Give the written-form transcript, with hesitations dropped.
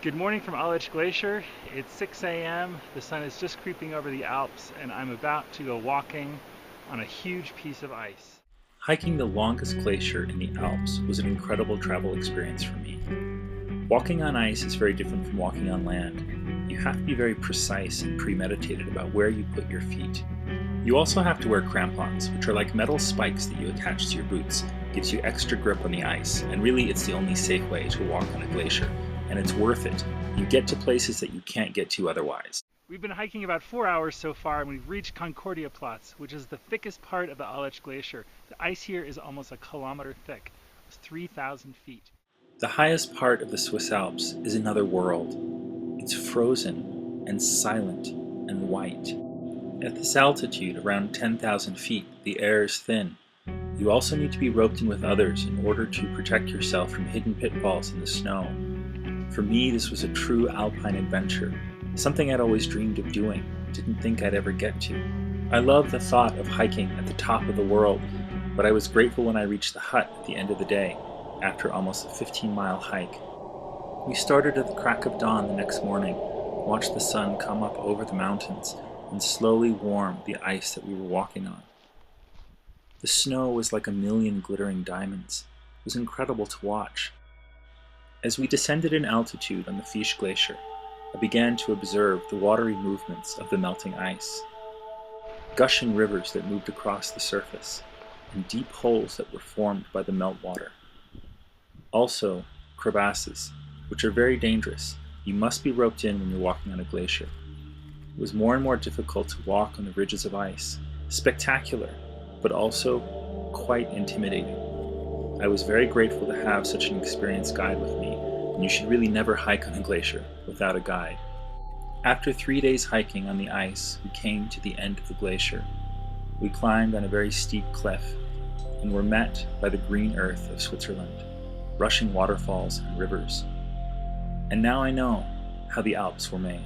Good morning from Aletsch Glacier. It's 6 a.m. The sun is just creeping over the Alps, and I'm about to go walking on a huge piece of ice. Hiking the longest glacier in the Alps was an incredible travel experience for me. Walking on ice is very different from walking on land. You have to be very precise and premeditated about where you put your feet. You also have to wear crampons, which are like metal spikes that you attach to your boots. It gives you extra grip on the ice, and really it's the only safe way to walk on a glacier. And it's worth it. You get to places that you can't get to otherwise. We've been hiking about 4 hours so far, and we've reached Concordia Platz, which is the thickest part of the Aletsch Glacier. The ice here is almost a kilometer thick. It's 3,000 feet. The highest part of the Swiss Alps is another world. It's frozen and silent and white. At this altitude, around 10,000 feet, the air is thin. You also need to be roped in with others in order to protect yourself from hidden pitfalls in the snow. For me, this was a true alpine adventure, something I'd always dreamed of doing, didn't think I'd ever get to. I love the thought of hiking at the top of the world, but I was grateful when I reached the hut at the end of the day, after almost a 15-mile hike. We started at the crack of dawn the next morning, watched the sun come up over the mountains, and slowly warm the ice that we were walking on. The snow was like a million glittering diamonds. It was incredible to watch. As we descended in altitude on the Fish Glacier, I began to observe the watery movements of the melting ice. Gushing rivers that moved across the surface, and deep holes that were formed by the meltwater. Also, crevasses, which are very dangerous. You must be roped in when you're walking on a glacier. It was more and more difficult to walk on the ridges of ice. Spectacular, but also quite intimidating. I was very grateful to have such an experienced guide with me, and you should really never hike on a glacier without a guide. After 3 days hiking on the ice, we came to the end of the glacier. We climbed on a very steep cliff, and were met by the green earth of Switzerland, rushing waterfalls and rivers. And now I know how the Alps were made.